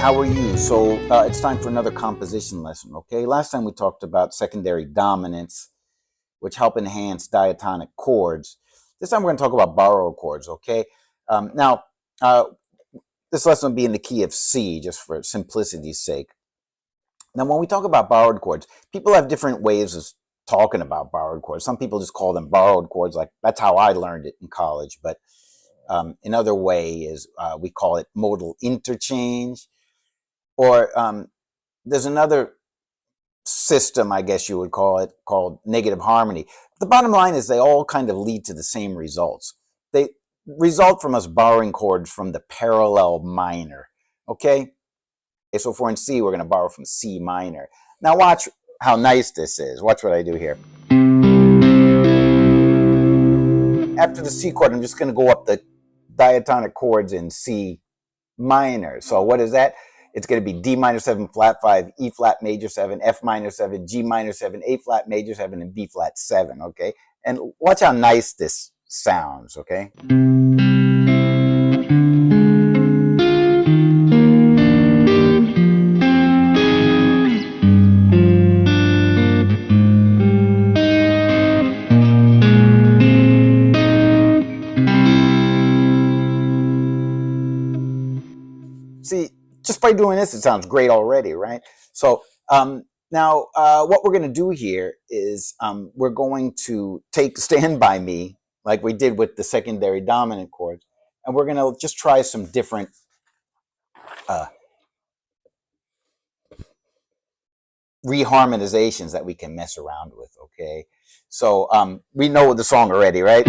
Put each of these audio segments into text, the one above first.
how are you? So it's time for another composition lesson, okay? Last time we talked about secondary dominants, which help enhance diatonic chords. This time we're going to talk about borrowed chords, okay? Now, this lesson will be in the key of C, just for simplicity's sake. Now, when we talk about borrowed chords, people have different ways of talking about borrowed chords. Some people just call them borrowed chords, like that's how I learned it in college. But another way is we call it modal interchange. Or there's another system, I guess you would call it, called negative harmony. The bottom line is they all kind of lead to the same results. They result from us borrowing chords from the parallel minor, okay? So if we're in C, we're going to borrow from C minor. Now watch how nice this is. Watch what I do here. After the C chord, I'm just going to go up the diatonic chords in C minor. So what is that? It's going to be D minor 7, flat 5, E flat major 7, F minor 7, G minor 7, A flat major 7, and B flat 7, okay? And watch how nice this sounds, okay? See, just by doing this, it sounds great already, right? So now what we're going to do here is we're going to take Stand By Me, like we did with the secondary dominant chords, and we're going to just try some different reharmonizations that we can mess around with, okay? So we know the song already, right?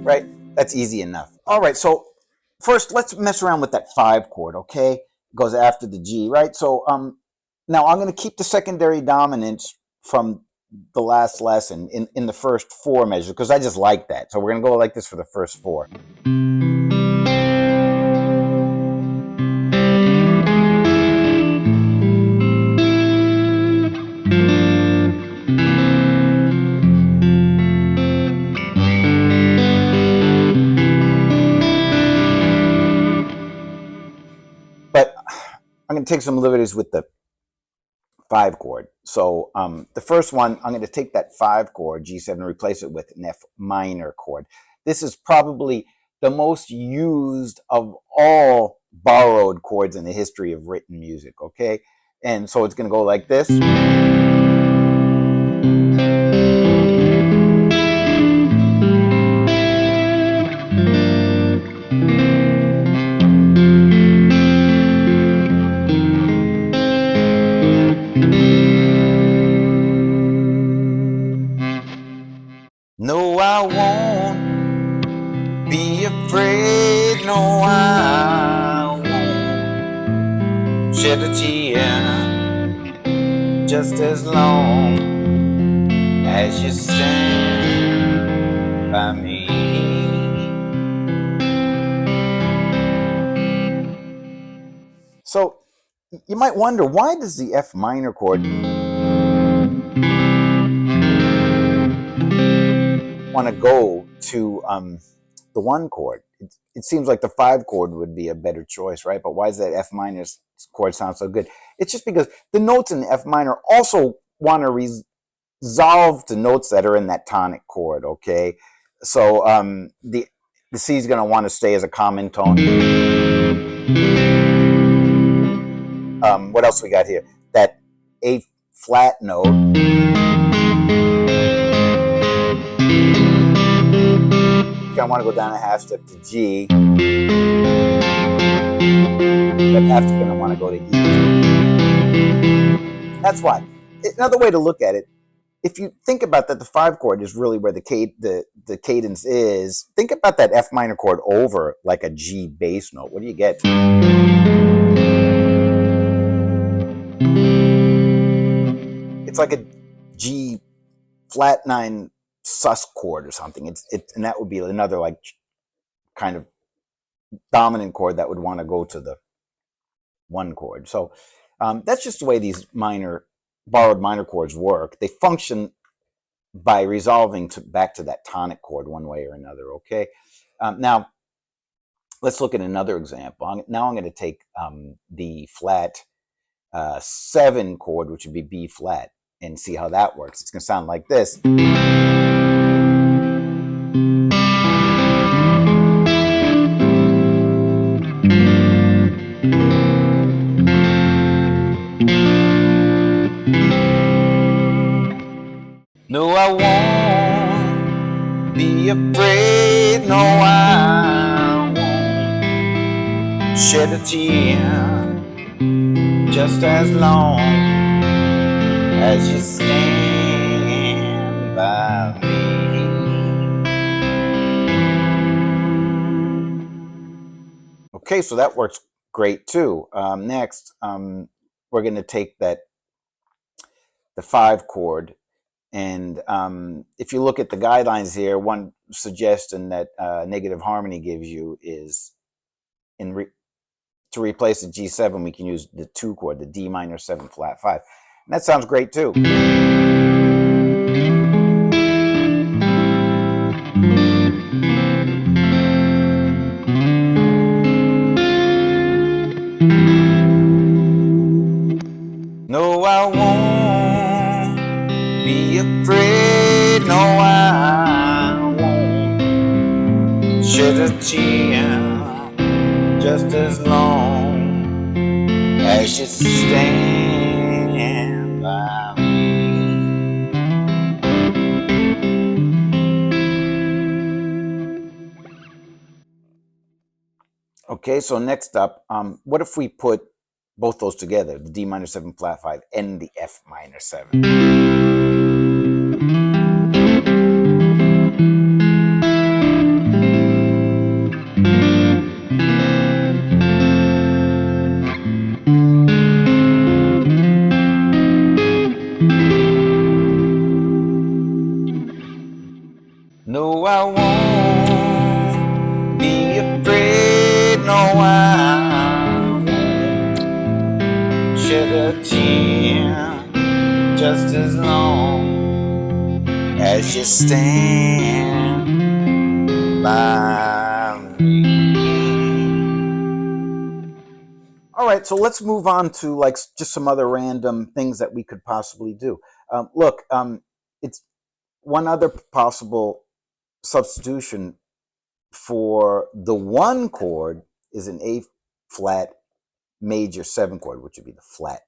Right? That's easy enough. All right, so first let's mess around with that 5 chord, okay? It goes after the G, right? So now I'm going to keep the secondary dominants from the last lesson in the first 4 measures because I just like that. So we're going to go like this for the first 4. But I'm going to take some liberties with the 5 chord. So the first one, I'm going to take that 5 chord, G7, and replace it with an F minor chord. This is probably the most used of all borrowed chords in the history of written music, okay? And so it's going to go like this. No, I won't be afraid. No, I won't shed a tear. Just as long as you stand by me. So you might wonder, why does the F minor chord want to go to the 1 chord? It seems like the 5 chord would be a better choice, right? But why does that F minor chord sound so good? It's just because the notes in the F minor also want to resolve to notes that are in that tonic chord, okay? So the C is going to want to stay as a common tone. What else we got here? That A flat note. I want to go down a half step to G. That F is going to want to go to E. That's why. Another way to look at it, if you think about that, the 5 chord is really where the cadence is. Think about that F minor chord over like a G bass note. What do you get? It's like a G flat 9 sus chord or something. And that would be another like kind of dominant chord that would want to go to the one chord. So that's just the way these borrowed minor chords work. They function by resolving back to that tonic chord one way or another, okay? Now, let's look at another example. Now I'm going to take the flat 7 chord, which would be B flat, and see how that works. It's going to sound like this. No, I won't be afraid. No, I won't shed a tear, just as long as you stand by me. Okay, so that works great too. Next, we're going to take the 5 chord, and if you look at the guidelines here, one suggestion that negative harmony gives you is to replace the G7, we can use the 2 chord, the D minor 7 flat 5. And that sounds great too. No, I won't be afraid. No, I won't shed a tear, just as long as you stand by me. Okay, so next up, what if we put both those together, the D minor 7 flat 5 and the F minor 7? No, I won't be afraid. No, I won't shed a tear, just as long as you stand by me. All right, so let's move on to like just some other random things that we could possibly do. Look, it's one other possible substitution for the 1 chord is an A flat major 7 chord, which would be the flat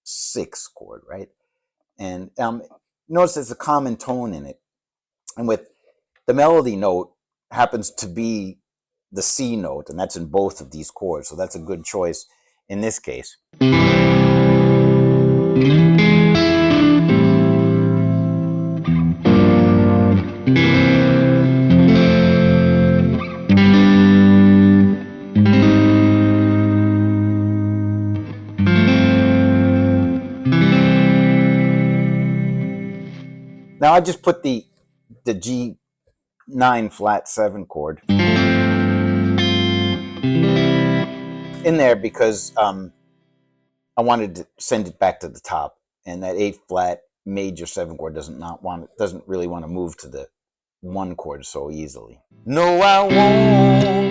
6 chord, right? And notice there's a common tone in it. And with the melody note happens to be the C note, and that's in both of these chords. So that's a good choice in this case. Now I just put the G9 flat 7 chord in there because I wanted to send it back to the top, and that A flat major 7 chord doesn't really want to move to the 1 chord so easily. No, I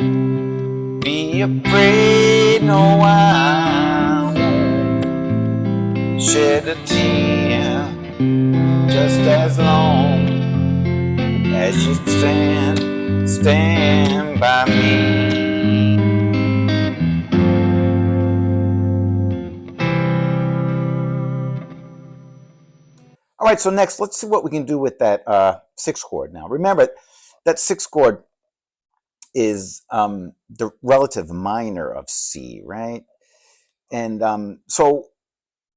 won't be afraid. No, I won't shed a tear, just as long as you stand by me. All right, so next, let's see what we can do with that 6 chord now. Remember, that 6 chord is the relative minor of C, right? And so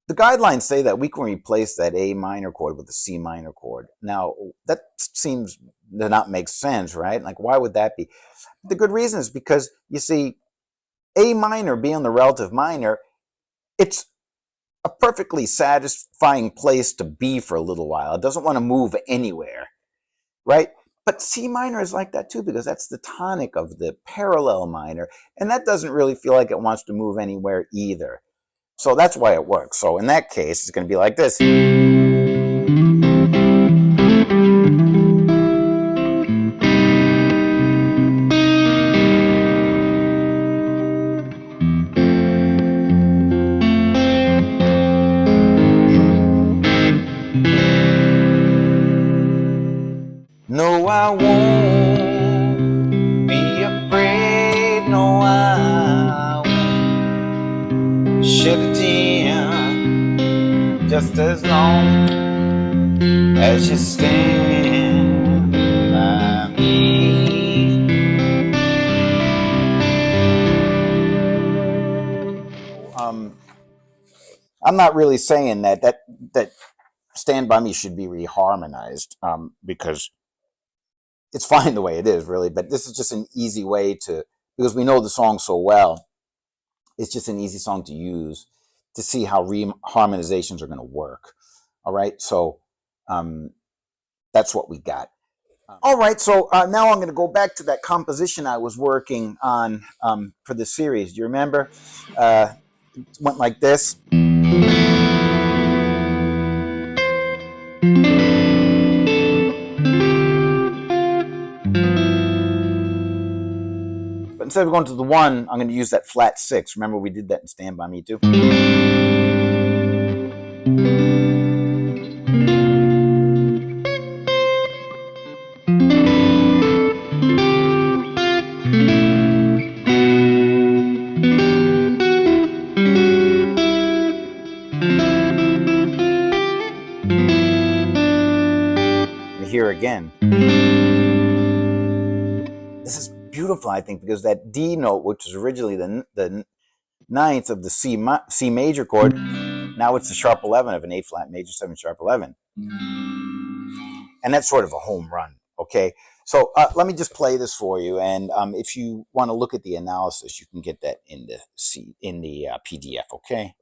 the guidelines say that we can replace that A minor chord with a C minor chord. Now, that seems to not make sense, right? Like, why would that be? The good reason is because, you see, A minor being the relative minor, it's a perfectly satisfying place to be for a little while. It doesn't want to move anywhere, right? But C minor is like that too, because that's the tonic of the parallel minor, and that doesn't really feel like it wants to move anywhere either. So that's why it works. So in that case, it's going to be like this. No, I won't be afraid. No, I won't shed a tear, just as long as you stand by me. I'm not really saying that Stand By Me should be reharmonized, because it's fine the way it is, really. But this is just an easy way to, because we know the song so well, it's just an easy song to use to see how reharmonizations are going to work. All right, so that's what we got. All right, so now I'm going to go back to that composition I was working on for the series. Do you remember? It went like this. But instead of going to the 1, I'm going to use that flat 6. Remember, we did that in Stand By Me too. And here again. This is beautiful, I think, because that D note, which was originally the ninth of the C major chord, now it's the sharp 11 of an A flat major 7 sharp 11. And that's sort of a home run, okay? So let me just play this for you, and if you want to look at the analysis, you can get that in the PDF, okay?